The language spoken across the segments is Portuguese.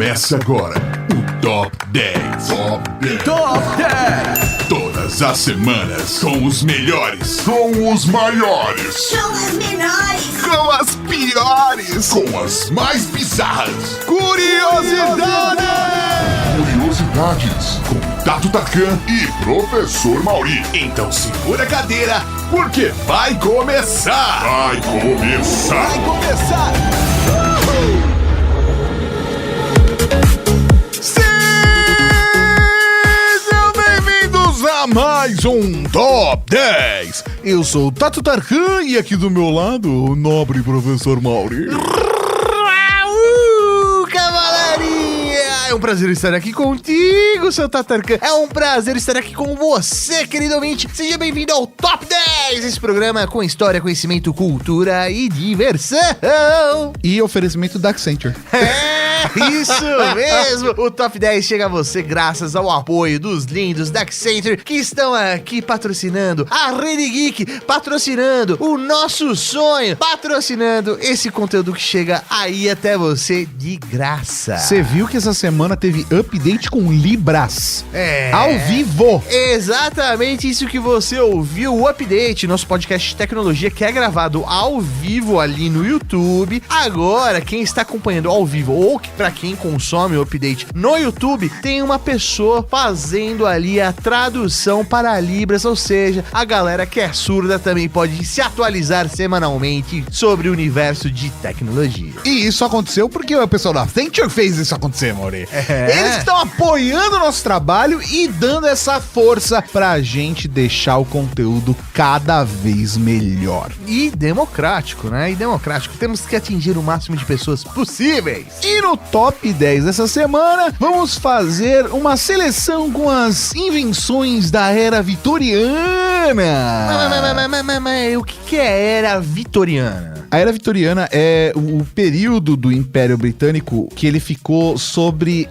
Começa agora o Top 10. Top 10! Todas as semanas com os melhores, com os maiores, Com as menores, com as piores, com as mais bizarras. Curiosidades! Curiosidades com Tato Tarkan e Professor Mauri. Então segura a cadeira, porque vai começar! Vai começar! Vai começar! Sejam bem-vindos a mais um Top 10! Eu sou o Tato Tarkan e aqui do meu lado, o nobre Professor Mauri. É um prazer estar aqui contigo, seu Tatarkan. É um prazer estar aqui com você, querido ouvinte. Seja bem-vindo ao Top 10, esse programa com história, conhecimento, cultura e diversão. E oferecimento da Accenture. Isso mesmo! O Top 10 chega a você graças ao apoio dos lindos da Accenture que estão aqui patrocinando a Rede Geek, patrocinando o nosso sonho, patrocinando esse conteúdo que chega aí até você de graça. Você viu que essa semana teve update com Libras? É. Ao vivo! Exatamente isso que você ouviu, o update, nosso podcast de tecnologia que é gravado ao vivo ali no YouTube. Agora, quem está acompanhando ao vivo ou pra quem consome o update no YouTube, tem uma pessoa fazendo ali a tradução para Libras, ou seja, a galera que é surda também pode se atualizar semanalmente sobre o universo de tecnologia. E isso aconteceu porque o pessoal da Accenture fez isso acontecer, Mauri. Eles estão apoiando o nosso trabalho e dando essa força pra gente deixar o conteúdo cada vez melhor. E democrático, né? E democrático. Temos que atingir o máximo de pessoas possíveis. E no Top 10 dessa semana, vamos fazer uma seleção com as invenções da era vitoriana. Mas o que é a era vitoriana? A Era Vitoriana é o período do Império Britânico que ele ficou sobre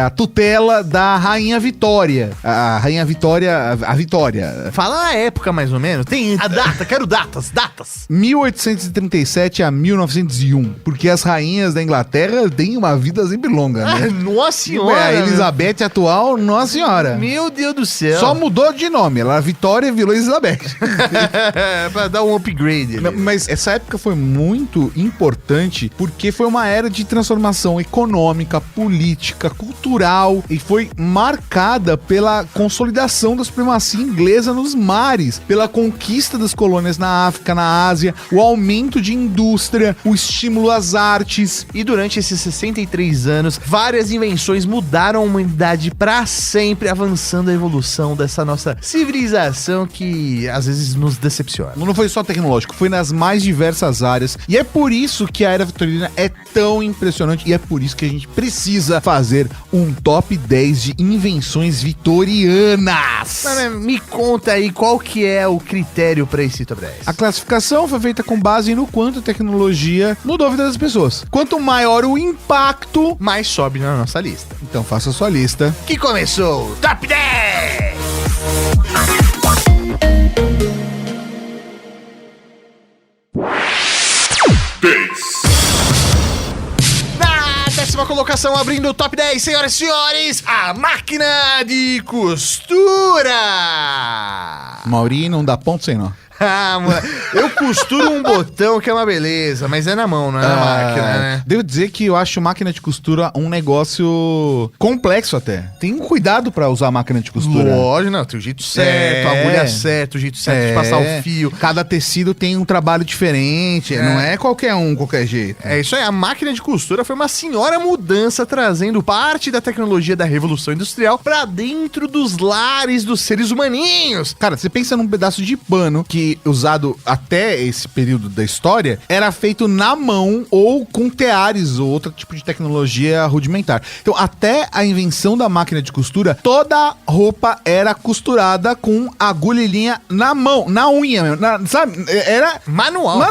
a tutela da Rainha Vitória. A Rainha Vitória, a Vitória. Fala a época, mais ou menos. Tem a data, quero datas. 1837 a 1901. Porque as rainhas da Inglaterra têm uma vida sempre longa, né? Nossa senhora! A Elizabeth atual, nossa senhora. Meu Deus do céu. Só mudou de nome. Ela Vitória virou Elizabeth. Pra dar um upgrade. Não, mas essa época foi muito importante porque foi uma era de transformação econômica, política, cultural e foi marcada pela consolidação da supremacia inglesa nos mares, pela conquista das colônias na África, na Ásia, o aumento de indústria, o estímulo às artes. E durante esses 63 anos, várias invenções mudaram a humanidade pra sempre, avançando a evolução dessa nossa civilização que às vezes nos decepciona. Não foi só tecnológico, foi nas mais diversas áreas. E é por isso que a Era Vitoriana é tão impressionante e é por isso que a gente precisa fazer um top 10 de invenções vitorianas. Mas me conta aí qual que é o critério pra esse top 10. A classificação foi feita com base no quanto a tecnologia mudou a vida das pessoas. Quanto maior o impacto, mais sobe na nossa lista. então faça a sua lista. Que começou o Top 10! Na décima colocação, abrindo o Top 10, senhoras e senhores, a máquina de costura! Mauri, não dá ponto sem nó. Ah, mano, eu costuro um botão que é uma beleza, mas é na mão, não é na máquina, né? Devo dizer que eu acho máquina de costura um negócio complexo até. Tem um cuidado pra usar a máquina de costura. Lógico, não, tem o jeito certo, a agulha certa, o jeito certo de passar o fio. Cada tecido tem um trabalho diferente, não é qualquer jeito. É isso aí, a máquina de costura foi uma senhora mudança trazendo parte da tecnologia da Revolução Industrial pra dentro dos lares dos seres humaninhos. Cara, você pensa num pedaço de pano que, usado até esse período da história, era feito na mão ou com teares ou outro tipo de tecnologia rudimentar. Então, até a invenção da máquina de costura, toda roupa era costurada com agulha e linha na mão, na unha mesmo, sabe? Era manual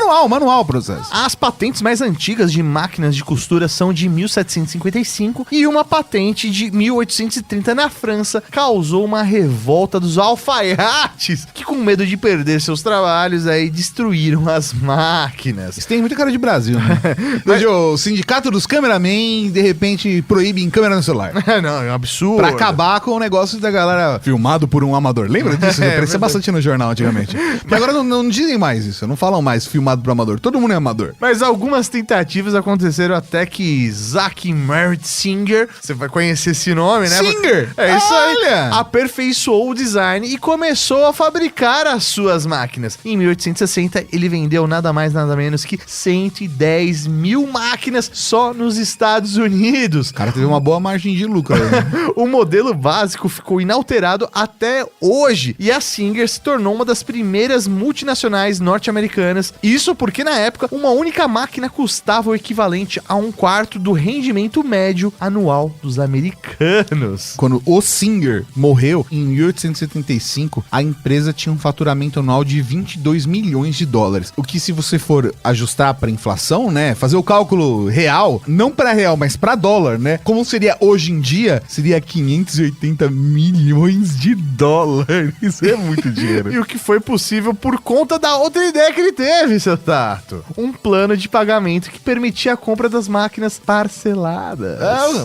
o processo. As patentes mais antigas de máquinas de costura são de 1755 e uma patente de 1830 na França causou uma revolta dos alfaiates que, com medo de perder seus trabalhos aí destruíram as máquinas. Isso tem muita cara de Brasil, né? Hoje o sindicato dos cameramen, de repente, proíbe câmera no celular. Não, é um absurdo. Pra acabar com o negócio da galera filmado por um amador. Lembra disso? Aparecia bastante no jornal antigamente. Mas agora não dizem mais isso, não falam mais filmado por amador. Todo mundo é amador. Mas algumas tentativas aconteceram até que Zach Merritt Singer, você vai conhecer esse nome, né? Singer? É isso aí. Olha! Aperfeiçoou o design e começou a fabricar as suas máquinas. Em 1860, ele vendeu nada mais, nada menos que 110 mil máquinas só nos Estados Unidos. O cara teve uma boa margem de lucro aí, né? O modelo básico ficou inalterado até hoje e a Singer se tornou uma das primeiras multinacionais norte-americanas. Isso porque na época uma única máquina custava o equivalente a 1/4 do rendimento médio anual dos americanos. Quando o Singer morreu, em 1875, a empresa tinha um faturamento anual de 22 milhões de dólares. O que, se você for ajustar para inflação, né, fazer o cálculo real, não para real, mas para dólar, né, como seria hoje em dia, seria 580 milhões de dólares. Isso é muito dinheiro. E o que foi possível por conta da outra ideia que ele teve, seu Tato. Um plano de pagamento que permitia a compra das máquinas parceladas.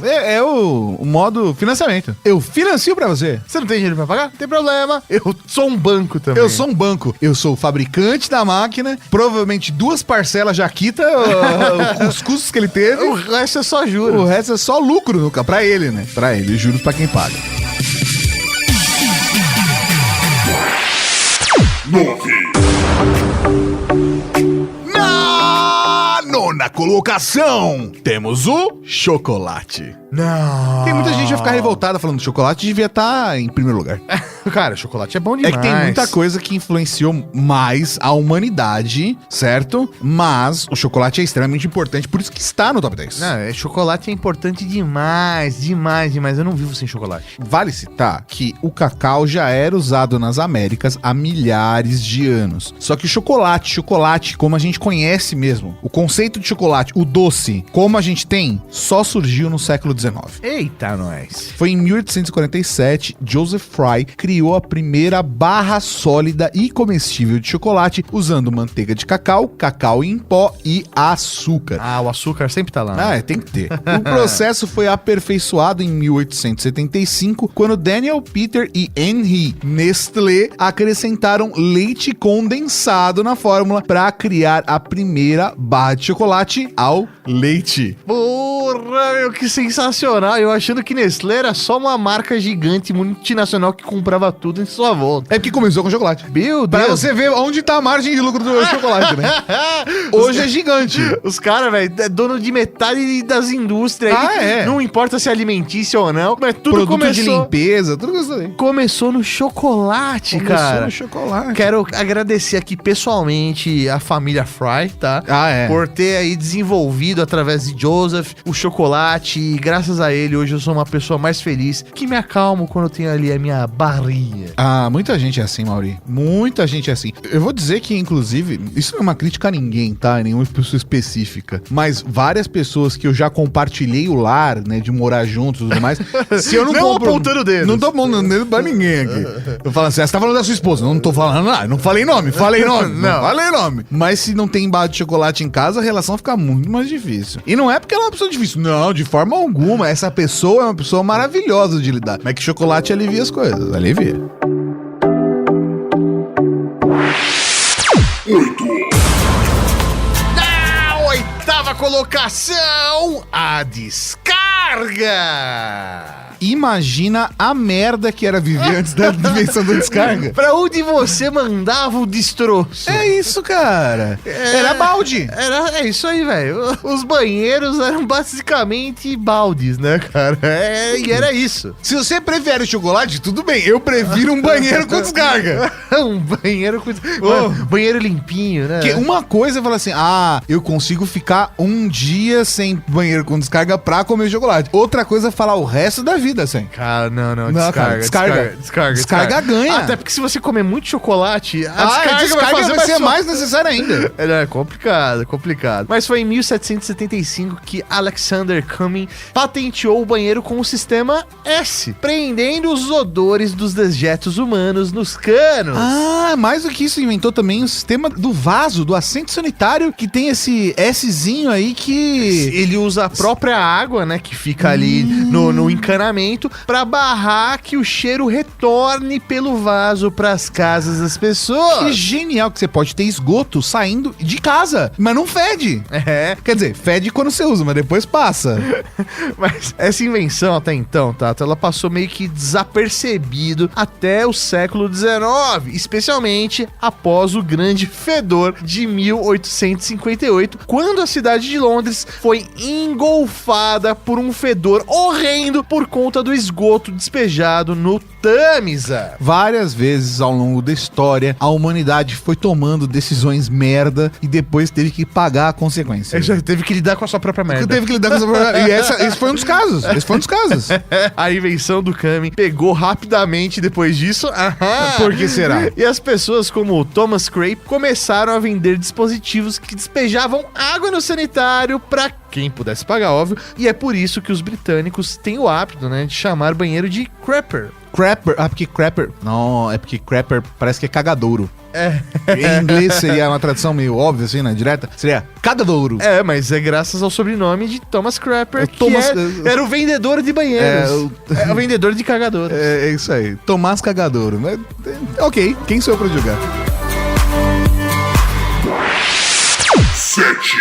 É o modo financiamento. Eu financio pra você. Você não tem dinheiro pra pagar? Não tem problema. Eu sou um banco também. Eu sou um banco. Eu sou o fabricante da máquina. Provavelmente 2 parcelas já quita os custos que ele teve. O resto é só juros. O resto é só lucro, pra ele, né? Pra ele, juros pra quem paga. 9. Na nona colocação, temos o chocolate. Não. Tem muita gente que vai ficar revoltada falando que chocolate devia estar em primeiro lugar. Cara, chocolate é bom É demais. que tem muita coisa que influenciou mais a humanidade, certo? Mas o chocolate é extremamente importante, por isso que está no top 10. Não, chocolate é importante demais, demais, demais. Eu não vivo sem chocolate. Vale citar que o cacau já era usado nas Américas há milhares de anos. Só que o chocolate, como a gente conhece mesmo, o conceito de chocolate, o doce, como a gente tem, só surgiu no século XIX. Eita, nós. Foi em 1847, Joseph Fry criou a primeira barra sólida e comestível de chocolate usando manteiga de cacau, cacau em pó e açúcar. Ah, o açúcar sempre tá lá. Né? Tem que ter. O processo foi aperfeiçoado em 1875, quando Daniel Peter e Henry Nestlé acrescentaram leite condensado na fórmula para criar a primeira barra de chocolate ao leite. Porra, meu, que sensacional. Eu achando que Nestlé era só uma marca gigante multinacional que comprava tudo em sua volta. É porque começou com chocolate. Meu Pra Deus. você ver onde tá a margem de lucro do chocolate, né? Hoje é gigante. Os caras, velho, é dono de metade das indústrias aí. É. Não importa se é alimentícia ou não, mas tudo Produto começou... de limpeza, tudo isso aí. Começou no chocolate, Começou cara. no chocolate. Quero agradecer aqui pessoalmente a família Fry, tá? Por ter aí desenvolvido através de Joseph o chocolate. E graças a ele, hoje eu sou uma pessoa mais feliz, que me acalmo quando eu tenho ali a minha barrinha. Muita gente é assim, Mauri. Muita gente é assim. Eu vou dizer que, inclusive, isso não é uma crítica a ninguém, tá? Nenhuma pessoa específica. Mas várias pessoas que eu já compartilhei o lar, né? De morar juntos e tudo mais. Se eu não compro... apontando dedos. Não tô apontando dedo pra ninguém aqui. Eu falo assim, você tá falando da sua esposa. Não tô falando nada. Não falei nome. Falei nome. Não falei nome. Mas se não tem barra de chocolate em casa, a relação fica muito mais difícil. E não é porque ela é uma pessoa difícil. Não, de forma alguma. Essa pessoa é uma pessoa maravilhosa de lidar. Mas que chocolate alivia as coisas. Alivia. 8. Na oitava colocação, a descarga. Imagina a merda que era viver antes da invenção da descarga. Pra onde você mandava o destroço? É isso, cara. Era balde. É isso aí, velho. Os banheiros eram basicamente baldes, né, cara? E era isso. Se você prefere chocolate, tudo bem. Eu prefiro um banheiro com descarga. Um banheiro com... banheiro limpinho, né? Porque uma coisa é falar assim, eu consigo ficar um dia sem banheiro com descarga pra comer chocolate. verdade. Outra coisa é falar o resto da vida, assim. Cara, não, Não, descarga, cara, descarga. Descarga ganha. Até porque se você comer muito chocolate, A descarga vai ser mais necessária ainda. É complicado. Mas foi em 1775 que Alexander Cumming patenteou o banheiro com o sistema S, prendendo os odores dos dejetos humanos nos canos. Ah, mais do que isso, inventou também o sistema do vaso, do assento sanitário, que tem esse Szinho aí que... Ele usa a própria água, né, que fica ali no encanamento, pra barrar que o cheiro retorne pelo vaso pras casas das pessoas. Que genial que você pode ter esgoto saindo de casa, mas não fede. É. Quer dizer, fede quando você usa, mas depois passa. Mas essa invenção até então, Tato, ela passou meio que desapercebido até o século XIX, especialmente após o grande fedor de 1858, quando a cidade de Londres foi engolfada por um fedor horrendo por conta do esgoto despejado no Tâmisa. Várias vezes ao longo da história, a humanidade foi tomando decisões merda e depois teve que pagar a consequência. Ele já teve que lidar com a sua própria merda. Teve que lidar com essa problema. E esse foi um dos casos. A invenção do Cumming pegou rapidamente depois disso. Aham. Por que será? E as pessoas como Thomas Crape começaram a vender dispositivos que despejavam água no sanitário pra quem pudesse pagar, óbvio. E é por isso que os britânicos têm o hábito, né, de chamar banheiro de crapper. Crapper. Ah, porque crapper... Não, é porque crapper parece que é cagadouro. É. Em inglês seria uma tradução meio óbvia, assim, né? Direta. Seria cagadouro. É, mas é graças ao sobrenome de Thomas Crapper, Thomas- era o vendedor de banheiros. É o vendedor de cagadores. É isso aí. Tomás Cagadouro. Mas, ok, quem sou eu pra julgar? 7.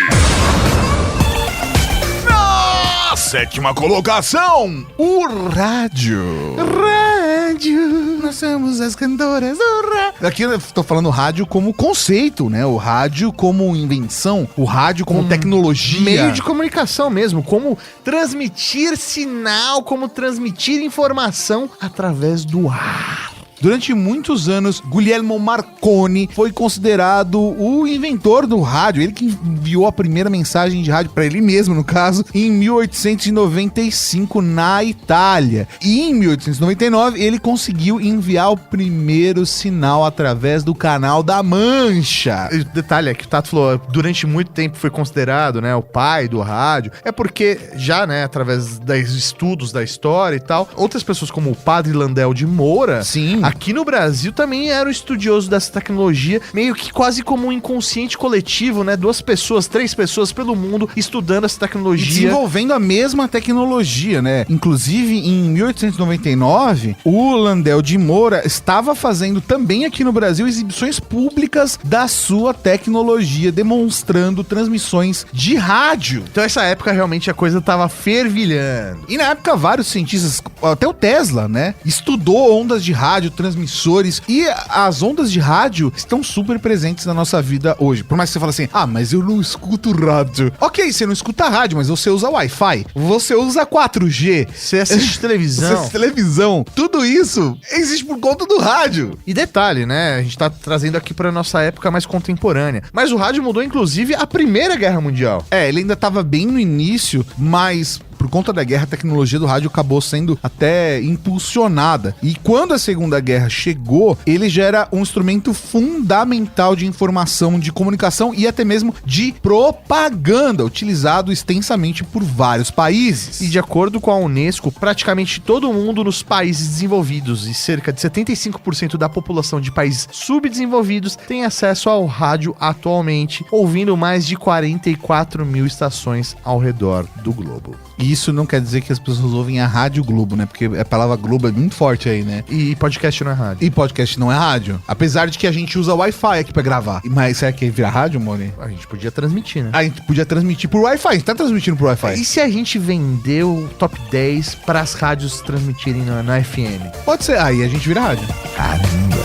Na sétima colocação, O rádio. Rádio. Nós somos as cantoras do rádio. Aqui eu tô falando rádio como conceito, né? O rádio como invenção, o rádio como tecnologia. Meio de comunicação mesmo, como transmitir sinal, como transmitir informação através do ar. Durante muitos anos, Guglielmo Marconi foi considerado o inventor do rádio. Ele que enviou a primeira mensagem de rádio para ele mesmo, no caso, em 1895 na Itália. E em 1899 ele conseguiu enviar o primeiro sinal através do Canal da Mancha. E o detalhe é que o Tato falou, durante muito tempo foi considerado, né, o pai do rádio. É porque já, né, através dos estudos da história e tal, outras pessoas como o Padre Landel de Moura, Sim. aqui no Brasil também era um estudioso dessa tecnologia, meio que quase como um inconsciente coletivo, né? 2 pessoas, 3 pessoas pelo mundo estudando essa tecnologia. Desenvolvendo a mesma tecnologia, né? Inclusive, em 1899, o Landel de Moura estava fazendo também aqui no Brasil exibições públicas da sua tecnologia, demonstrando transmissões de rádio. Então essa época realmente a coisa tava fervilhando. E na época, vários cientistas, até o Tesla, né? Estudou ondas de rádio, transmissores, e as ondas de rádio estão super presentes na nossa vida hoje. Por mais que você fale assim, ah, mas eu não escuto rádio. Ok, você não escuta rádio, mas você usa Wi-Fi, você usa 4G, Você assiste você televisão. assiste televisão. Tudo isso existe por conta do rádio. E detalhe, né? A gente tá trazendo aqui pra nossa época mais contemporânea. Mas o rádio mudou, inclusive, a Primeira Guerra Mundial. É, ele ainda tava bem no início, mas por conta da guerra, a tecnologia do rádio acabou sendo até impulsionada. E quando a Segunda Guerra chegou, ele já era um instrumento fundamental de informação, de comunicação e até mesmo de propaganda, utilizado extensamente por vários países. E de acordo com a Unesco, praticamente todo mundo nos países desenvolvidos e cerca de 75% da população de países subdesenvolvidos tem acesso ao rádio atualmente, ouvindo mais de 44 mil estações ao redor do globo. E isso não quer dizer que as pessoas ouvem a Rádio Globo, né? Porque a palavra Globo é muito forte aí, né? E podcast não é rádio. E podcast não é rádio. Apesar de que a gente usa Wi-Fi aqui pra gravar. Mas será que vira rádio, Moni? A gente podia transmitir, né? A gente podia transmitir por Wi-Fi. A gente tá transmitindo por Wi-Fi. E se a gente vender o top 10 para as rádios transmitirem na FM? Pode ser. Aí a gente vira rádio. Caramba!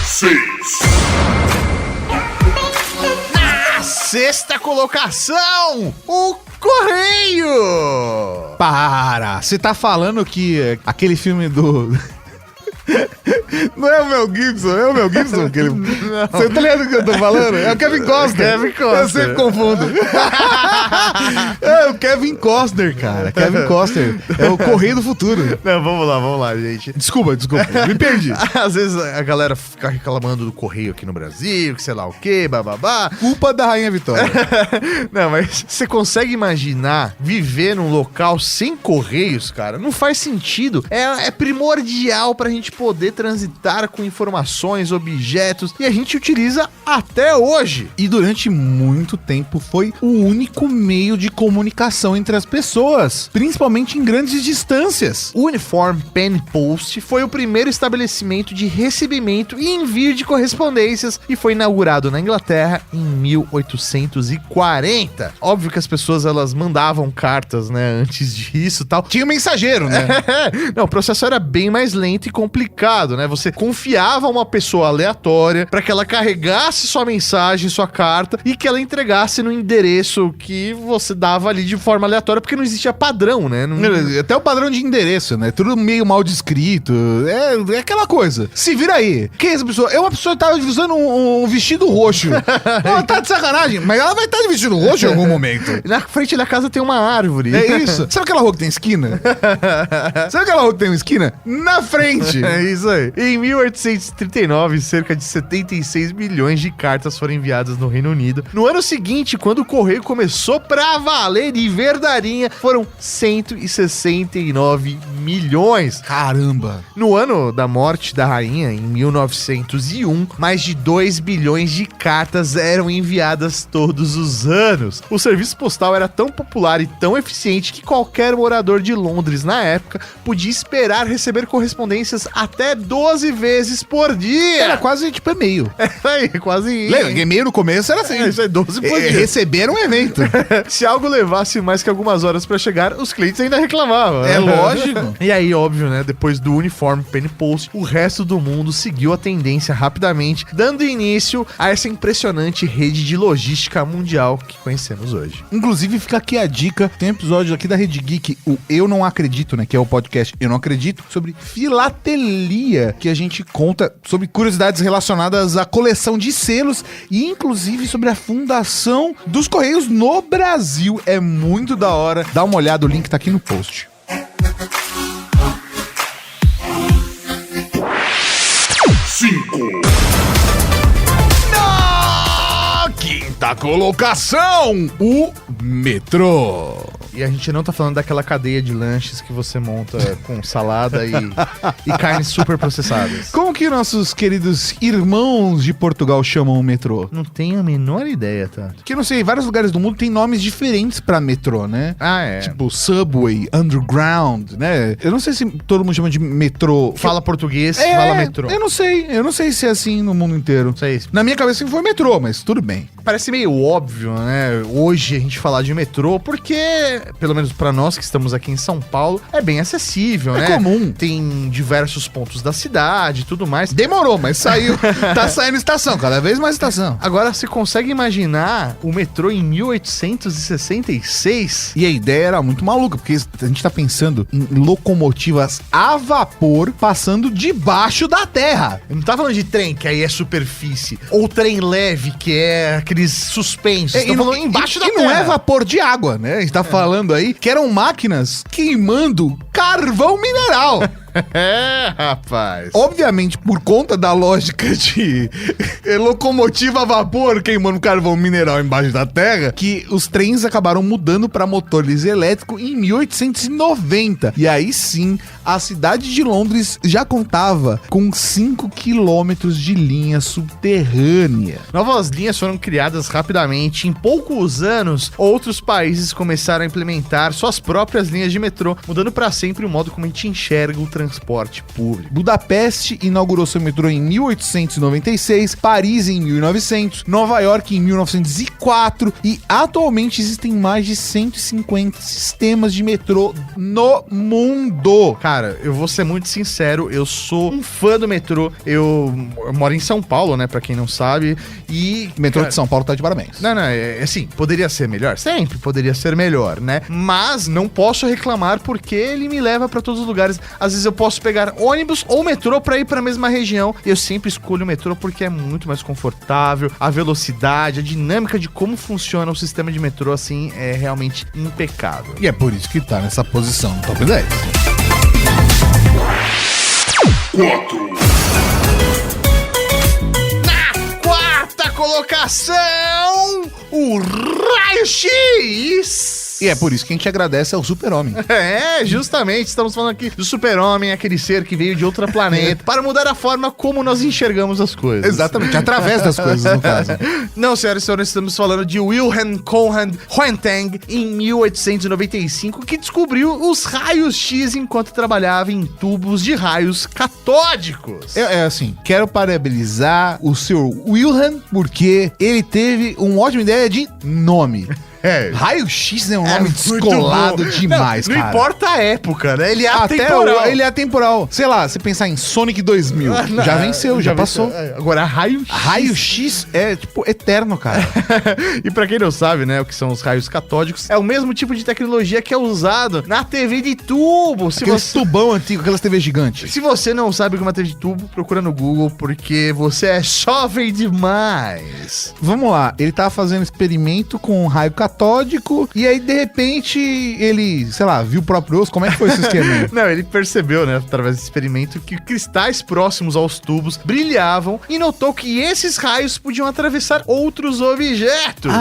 6. Sexta colocação, o Correio! Para! Você tá falando que aquele filme do... Não é o Mel Gibson, é o Mel Gibson? Aquele... Você tá ligado do que eu tô falando? É o Kevin Costner. Kevin Costner. Eu sempre confundo. É o Kevin Costner, cara. Kevin Costner. É o Correio do Futuro. Não, vamos lá, gente. Desculpa. Me perdi. Às vezes a galera fica reclamando do correio aqui no Brasil, que sei lá o quê, bababá. Culpa da Rainha Vitória. Não, mas você consegue imaginar viver num local sem correios, cara? Não faz sentido. É primordial pra gente poder transitar com informações, objetos, e a gente utiliza até hoje. E durante muito tempo foi o único meio de comunicação entre as pessoas, principalmente em grandes distâncias. O Uniform Pen Post foi o primeiro estabelecimento de recebimento e envio de correspondências e foi inaugurado na Inglaterra em 1840. Óbvio que as pessoas elas mandavam cartas, né, antes disso e tal. Tinha um mensageiro, né? Não, o processo era bem mais lento e complicado, né? Você confiava a uma pessoa aleatória para que ela carregasse sua mensagem, sua carta e que ela entregasse no endereço que você dava ali de forma aleatória, porque não existia padrão, né? Até o padrão de endereço, né? Tudo meio mal descrito. É aquela coisa. Se vira aí. Quem é essa pessoa? É uma pessoa que tá usando um vestido roxo. Ela tá de sacanagem, mas ela vai estar de vestido roxo em algum momento. Na frente da casa tem uma árvore. É isso. Sabe aquela rua que tem esquina? Sabe aquela rua que tem uma esquina? Na frente. É isso aí. Em 1839, cerca de 76 milhões de cartas foram enviadas no Reino Unido. No ano seguinte, quando o correio começou pra valer de verdarinha, foram 169 milhões. Caramba. No ano da morte da rainha, em 1901, mais de 2 bilhões de cartas eram enviadas todos os anos. O serviço postal era tão popular e tão eficiente que qualquer morador de Londres na época podia esperar receber correspondências até 12 vezes por dia. Era quase tipo e-mail. Aí, quase. Lembra? E-mail no começo era assim. Isso é 12 por dia. Receberam um evento. Se algo levasse mais que algumas horas pra chegar, os clientes ainda reclamavam. É lógico. E aí, óbvio, né? Depois do Uniform Pen Post, o resto do mundo seguiu a tendência rapidamente, dando início a essa impressionante rede de logística mundial que conhecemos hoje. Inclusive, fica aqui a dica. Tem um episódio aqui da Rede Geek, o Eu Não Acredito, né? Que é o podcast Eu Não Acredito, sobre filatelia, que a gente conta sobre curiosidades relacionadas à coleção de selos e, inclusive, sobre a fundação dos Correios no Brasil. É muito da hora. Dá uma olhada, o link tá aqui no post. Na quinta colocação, o metrô. E a gente não tá falando daquela cadeia de lanches que você monta com salada e carnes super processadas. Como que nossos queridos irmãos de Portugal chamam o metrô? Não tenho a menor ideia, tá? Que eu não sei, vários lugares do mundo tem nomes diferentes pra metrô, né? Ah, é. Tipo Subway, Underground, né? Eu não sei se todo mundo chama de metrô. Fala português, fala metrô. Eu não sei se é assim no mundo inteiro. Sei. Na minha cabeça sempre foi metrô, mas tudo bem. Parece meio óbvio, né? Hoje a gente falar de metrô, porque, pelo menos pra nós que estamos aqui em São Paulo, é bem acessível, né? É comum. Tem diversos pontos da cidade e tudo mais. Demorou, mas saiu. Tá saindo estação, cada vez mais estação. Agora, você consegue imaginar o metrô em 1866? E a ideia era muito maluca, porque a gente tá pensando em locomotivas a vapor passando debaixo da terra. Eu não tá falando de trem, que aí é superfície, ou trem leve, que é aqueles suspensos. E falando embaixo da terra. Não é vapor de água, né? A gente tá falando aí que eram máquinas queimando carvão mineral. É, rapaz. Obviamente, por conta da lógica de locomotiva a vapor queimando carvão mineral embaixo da terra, que os trens acabaram mudando para motores elétricos em 1890. E aí sim, a cidade de Londres já contava com 5 quilômetros de linha subterrânea. Novas linhas foram criadas rapidamente. Em poucos anos, outros países começaram a implementar suas próprias linhas de metrô, mudando para sempre o modo como a gente enxerga o transporte público. Budapeste inaugurou seu metrô em 1896, Paris em 1900, Nova York em 1904 e atualmente existem mais de 150 sistemas de metrô no mundo. Cara, eu vou ser muito sincero, eu sou um fã do metrô. Eu moro em São Paulo, né, pra quem não sabe, e... O metrô de São Paulo tá de parabéns. Não, é assim, poderia ser melhor? Sempre poderia ser melhor, né? Mas não posso reclamar porque ele me leva pra todos os lugares. Às vezes eu eu posso pegar ônibus ou metrô pra ir pra mesma região. E eu sempre escolho o metrô porque é muito mais confortável, a velocidade, a dinâmica de como funciona o sistema de metrô, assim, é realmente impecável. E é por isso que tá nessa posição no top 10. 4. Quarta colocação, o Raio-X! E é por isso que a gente agradece ao Super-Homem. É, justamente, estamos falando aqui do Super-Homem, aquele ser que veio de outro planeta, para mudar a forma como nós enxergamos as coisas. Exatamente, através das coisas, no caso. Não, senhoras e senhores, estamos falando de Wilhelm Conrad Röntgen, em 1895, que descobriu os raios-x enquanto trabalhava em tubos de raios catódicos. É assim, quero parabenizar o Sr. Wilhelm, porque ele teve uma ótima ideia de nome. É. Raio-X é um nome muito descolado bom. demais, não cara. Não importa a época, né? Ele é Até atemporal. ele é atemporal. Sei lá, você pensar em Sonic 2000, já venceu, já passou. Agora, Raio-X... Raio-X é, tipo, eterno, cara. E pra quem não sabe, né, o que são os raios catódicos, é o mesmo tipo de tecnologia que é usado na TV de tubo. Aqueles tubão antigo, aquelas TV gigantes. Se você não sabe o que é uma TV de tubo, procura no Google, porque você é jovem demais. Vamos lá, ele tava fazendo experimento com um raio catódico, e aí, de repente, ele, sei lá, viu o próprio osso. Como é que foi esse esquema? Não, ele percebeu, né, através desse experimento, que cristais próximos aos tubos brilhavam e notou que esses raios podiam atravessar outros objetos.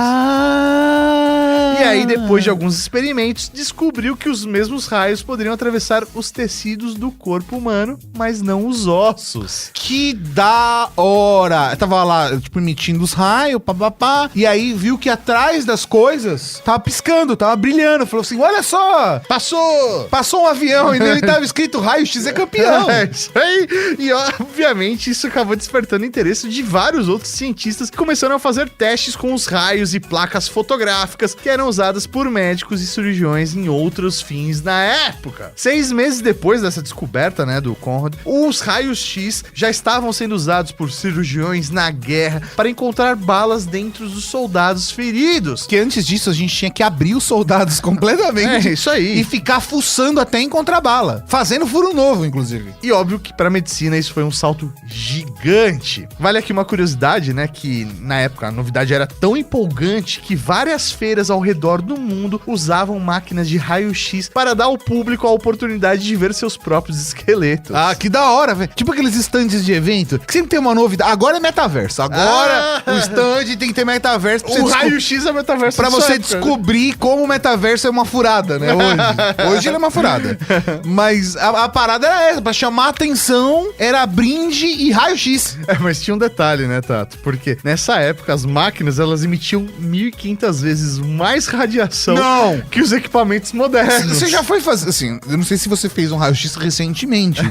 E aí, depois de alguns experimentos, descobriu que os mesmos raios poderiam atravessar os tecidos do corpo humano, mas não os ossos. Que da hora! Tava lá, tipo, emitindo os raios, papapá, e aí viu que atrás das coisas tava piscando, tava brilhando. Falou assim, olha só! Passou um avião e nele tava escrito Raio-X é campeão. É isso aí. E obviamente isso acabou despertando interesse de vários outros cientistas que começaram a fazer testes com os raios e placas fotográficas que eram usadas por médicos e cirurgiões em outros fins na época. 6 meses depois dessa descoberta, né, do Conrad, os raios-x já estavam sendo usados por cirurgiões na guerra para encontrar balas dentro dos soldados feridos. Que antes disso a gente tinha que abrir os soldados completamente. É, isso aí. E ficar fuçando até encontrar bala. Fazendo furo novo, inclusive. E óbvio que para medicina isso foi um salto gigante. Vale aqui uma curiosidade, né, que na época a novidade era tão empolgante que várias feiras ao redor do mundo usavam máquinas de raio-x para dar ao público a oportunidade de ver seus próprios esqueletos. Ah, que da hora, velho. Tipo aqueles stands de evento, que sempre tem uma novidade. Agora é metaverso. Agora o stand tem que ter metaverso. O raio-x é metaverso. Pra você época, descobrir como o metaverso é uma furada, né? Hoje ele é uma furada. Mas a parada era essa, pra chamar a atenção, era brinde e raio-x. É, mas tinha um detalhe, né, Tato? Porque nessa época as máquinas, elas emitiam 1.500 vezes mais radiação que os equipamentos modernos. Você já foi fazer, assim, eu não sei se você fez um raio-x recentemente,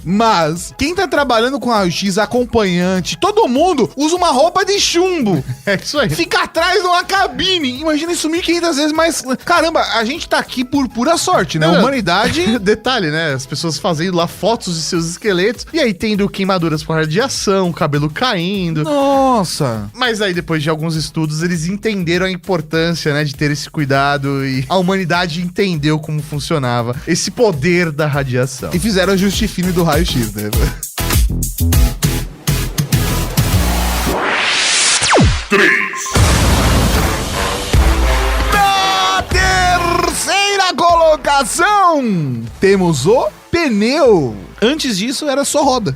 mas quem tá trabalhando com raio-x, acompanhante, todo mundo usa uma roupa de chumbo. É isso aí. Fica atrás de uma cabine. Imagina isso 1.500 vezes mais. Caramba, a gente tá aqui por pura sorte, né? Não, Humanidade. Detalhe, né? As pessoas fazendo lá fotos de seus esqueletos e aí tendo queimaduras por radiação, cabelo caindo. Nossa. Mas aí, depois de alguns estudos, eles entenderam a importância, né, de ter esse cuidado e a humanidade entendeu como funcionava esse poder da radiação. E fizeram o ajuste fino do raio-x, né? 3. Na terceira colocação, temos o pneu. Antes disso, era só roda.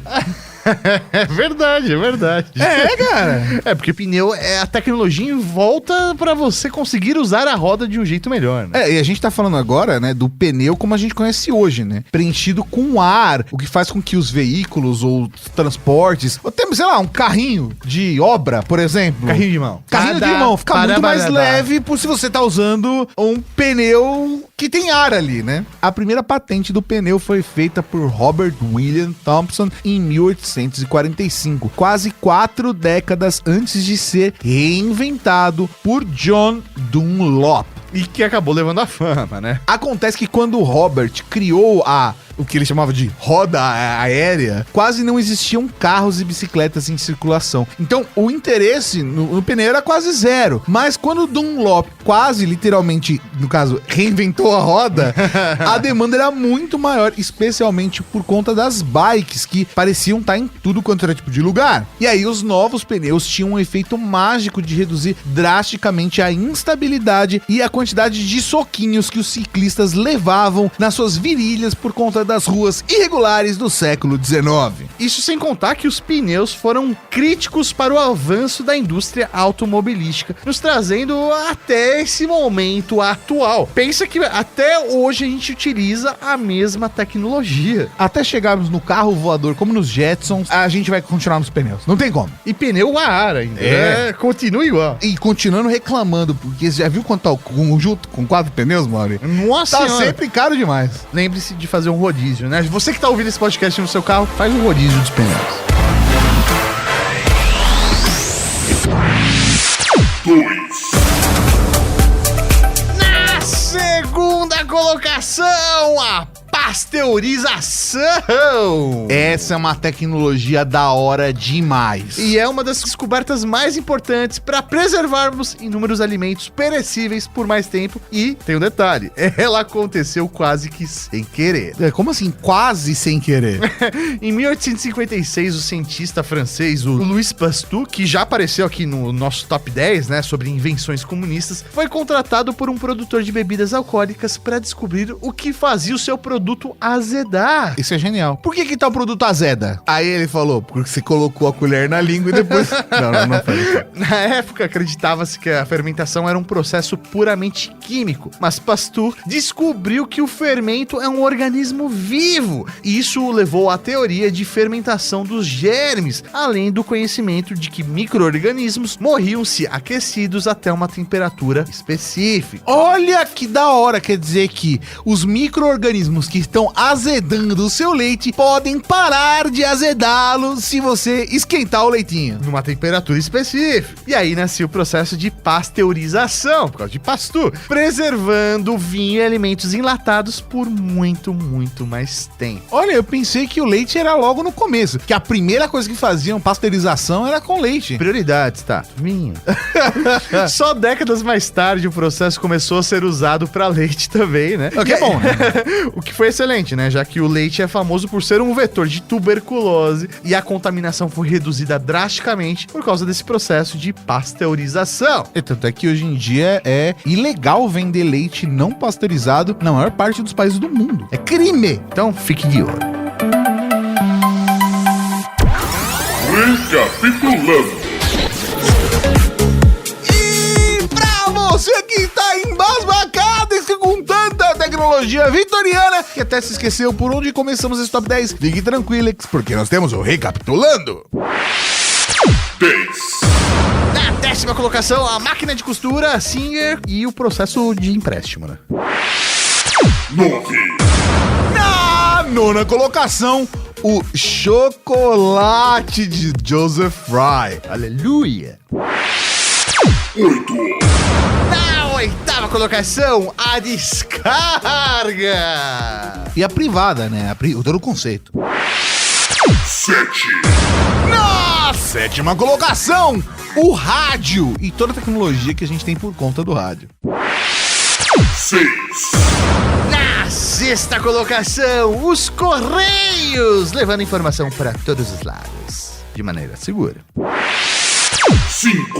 É verdade, é verdade. É, cara. É, porque pneu é a tecnologia em volta pra você conseguir usar a roda de um jeito melhor, né? É, e a gente tá falando agora, né, do pneu como a gente conhece hoje, né? Preenchido com ar, o que faz com que os veículos ou transportes, ou temos, sei lá, um carrinho de obra, por exemplo. Carrinho de mão. Carrinho de mão, fica muito mais leve por se você tá usando um pneu que tem ar ali, né? A primeira patente do pneu foi feita por Robert William Thompson em 1845, quase 4 décadas antes de ser reinventado por John Dunlop. E que acabou levando a fama, né? Acontece que quando o Robert criou o que ele chamava de roda aérea, quase não existiam carros e bicicletas em circulação. Então, o interesse no pneu era quase zero. Mas quando o Dunlop quase literalmente no caso, reinventou a roda, a demanda era muito maior, especialmente por conta das bikes, que pareciam estar em tudo quanto era tipo de lugar. E aí os novos pneus tinham um efeito mágico de reduzir drasticamente a instabilidade e a quantidade de soquinhos que os ciclistas levavam nas suas virilhas por conta das ruas irregulares do século XIX. Isso sem contar que os pneus foram críticos para o avanço da indústria automobilística, nos trazendo até esse momento atual. Pensa que até hoje a gente utiliza a mesma tecnologia. Até chegarmos no carro voador como nos Jetsons, a gente vai continuar nos pneus. Não tem como. E pneu a ar ainda. Continua igual. E continuando reclamando, porque você já viu quanto tá o conjunto com 4 pneus, Mauri? Nossa Tá senhora. sempre caro demais. Lembre-se de fazer um rodízio, né? Você que tá ouvindo esse podcast no seu carro, faz um rodízio dos pneus. 2. Na segunda colocação, a pasteurização. Essa é uma tecnologia da hora demais. E é uma das descobertas mais importantes para preservarmos inúmeros alimentos perecíveis por mais tempo. E tem um detalhe, ela aconteceu quase que sem querer. Como assim, quase sem querer? Em 1856, o cientista francês, o Louis Pasteur, que já apareceu aqui no nosso top 10, né, sobre invenções comunistas, foi contratado por um produtor de bebidas alcoólicas para descobrir o que fazia o seu produto azedar. Isso é genial. Por que tá o produto azeda? Aí ele falou, porque você colocou a colher na língua e depois... não foi isso. Na época, acreditava-se que a fermentação era um processo puramente químico, mas Pasteur descobriu que o fermento é um organismo vivo. E isso o levou à teoria de fermentação dos germes, além do conhecimento de que micro-organismos morriam se aquecidos até uma temperatura específica. Olha que da hora, quer dizer que os micro-organismos que estão azedando o seu leite podem parar de azedá-lo se você esquentar o leitinho. Numa temperatura específica. E aí nasceu o processo de pasteurização, por causa de Pasteur, preservando o vinho e alimentos enlatados por muito, muito mais tempo. Olha, eu pensei que o leite era logo no começo, que a primeira coisa que faziam pasteurização era com leite. Prioridades, tá? Vinho. Só décadas mais tarde o processo começou a ser usado para leite também, né? O que é bom, né? O que foi excelente, né? Já que o leite é famoso por ser um vetor de tuberculose e a contaminação foi reduzida drasticamente por causa desse processo de pasteurização. E tanto é que hoje em dia é ilegal vender leite não pasteurizado na maior parte dos países do mundo. É crime! Então fique de olho. Recapitulando. E pra você que tá embasbacado com tanta tecnologia vitoriana que até se esqueceu por onde começamos esse top 10, fique tranquilo, porque nós temos o Recapitulando. 10. Na 10ª colocação, a máquina de costura, Singer e o processo de empréstimo, né? 9. Na 9ª colocação, o chocolate de Joseph Fry. Aleluia! 8. Na 8ª colocação, a descarga. E a privada, né? Todo o conceito. 7. Na 7ª colocação, o rádio e toda a tecnologia que a gente tem por conta do rádio. 6. Na 6ª colocação, os correios, levando informação para todos os lados, de maneira segura. 5.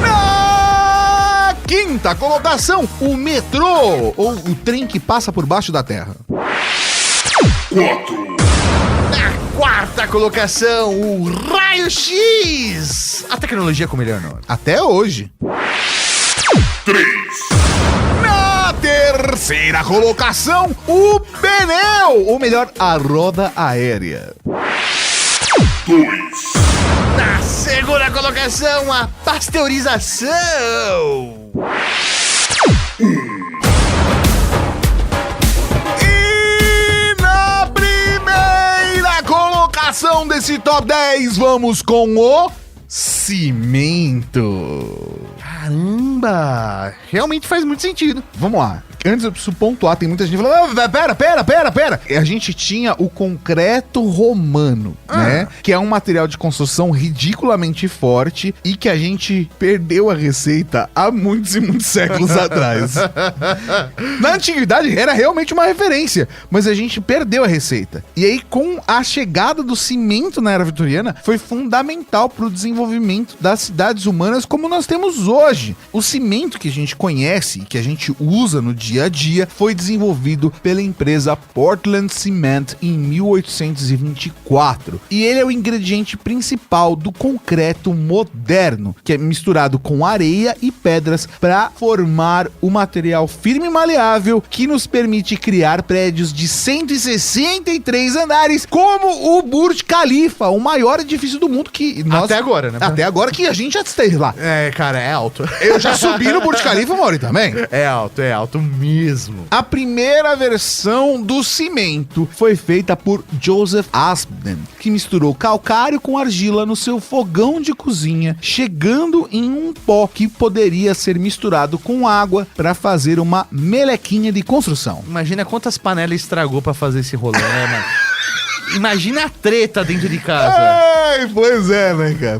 Na 5ª colocação, o metrô, ou o trem que passa por baixo da terra. 4. Na 4ª colocação, o raio-x, a tecnologia com o melhor nome. Até hoje. 3. Na 3ª colocação, o pneu, ou melhor, a roda aérea. 2. Na 2ª colocação, a pasteurização. E na primeira colocação desse top 10, vamos com o cimento. Caramba, realmente faz muito sentido. Vamos lá. antes eu preciso pontuar, tem muita gente falando, pera. A gente tinha o concreto romano, né? Que é um material de construção ridiculamente forte e que a gente perdeu a receita há muitos e muitos séculos atrás. Na antiguidade era realmente uma referência, mas a gente perdeu a receita. E aí, com a chegada do cimento na era vitoriana, foi fundamental para o desenvolvimento das cidades humanas como nós temos hoje. O cimento que a gente conhece, que a gente usa no dia a dia, foi desenvolvido pela empresa Portland Cement em 1824. E ele é o ingrediente principal do concreto moderno, que é misturado com areia e pedras para formar o material firme e maleável que nos permite criar prédios de 163 andares, como o Burj Khalifa, o maior edifício do mundo que nós... Até agora, né? Até agora que a gente já esteve lá. É, cara, é alto. Eu já subi no Burj Khalifa, Mauri, também. É alto mesmo. A primeira versão do cimento foi feita por Joseph Aspden, que misturou calcário com argila no seu fogão de cozinha, chegando em um pó que poderia ser misturado com água para fazer uma melequinha de construção. Imagina quantas panelas estragou pra fazer esse rolê, né, mano? Imagina a treta dentro de casa. Ai, pois é, né, cara?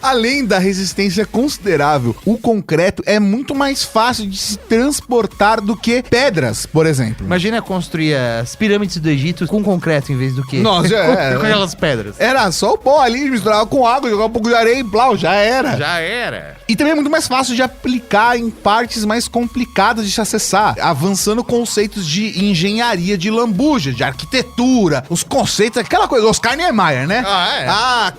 Além da resistência considerável, o concreto é muito mais fácil de se transportar do que pedras, por exemplo. Imagina construir as pirâmides do Egito com concreto em vez do que Nossa, com aquelas pedras. Era só o pó ali, misturava com água, jogava um pouco de areia e blau, já era. Já era. E também é muito mais fácil de aplicar em partes mais complicadas de se acessar, avançando conceitos de engenharia de lambuja, de arquitetura, os conceitos, aquela coisa, Oscar Niemeyer, né?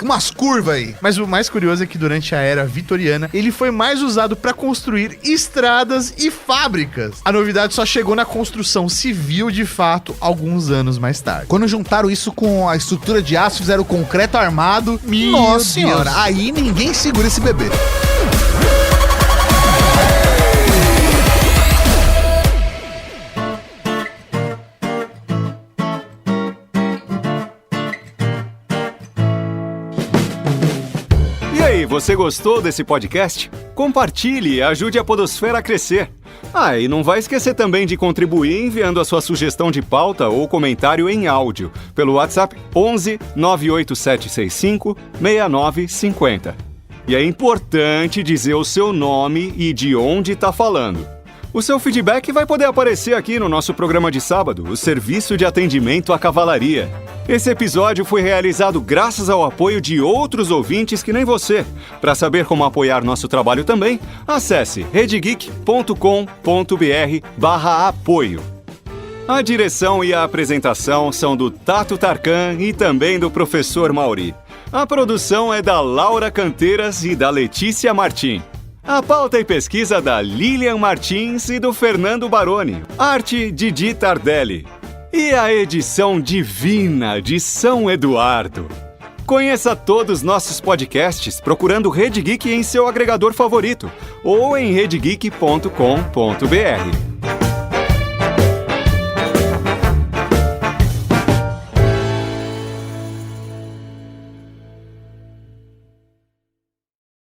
Umas curvas aí. Mas o mais curioso é que durante a era vitoriana, ele foi mais usado para construir estradas e fábricas. A novidade só chegou na construção civil, de fato, alguns anos mais tarde. Quando juntaram isso com a estrutura de aço, fizeram o concreto armado, Meu nossa senhora, Deus. aí ninguém segura esse bebê. E aí, você gostou desse podcast? Compartilhe e ajude a Podosfera a crescer. E não vai esquecer também de contribuir enviando a sua sugestão de pauta ou comentário em áudio pelo WhatsApp 11 98765 6950. E é importante dizer o seu nome e de onde está falando. O seu feedback vai poder aparecer aqui no nosso programa de sábado, o Serviço de Atendimento à Cavalaria. Esse episódio foi realizado graças ao apoio de outros ouvintes que nem você. Para saber como apoiar nosso trabalho também, acesse redgeek.com.br/apoio. A direção e a apresentação são do Tato Tarkan e também do professor Mauri. A produção é da Laura Canteiras e da Letícia Martim. A pauta e pesquisa da Lilian Martins e do Fernando Baroni. Arte Didi Tardelli. E a edição divina de São Eduardo. Conheça todos os nossos podcasts procurando Rede Geek em seu agregador favorito ou em redgeek.com.br.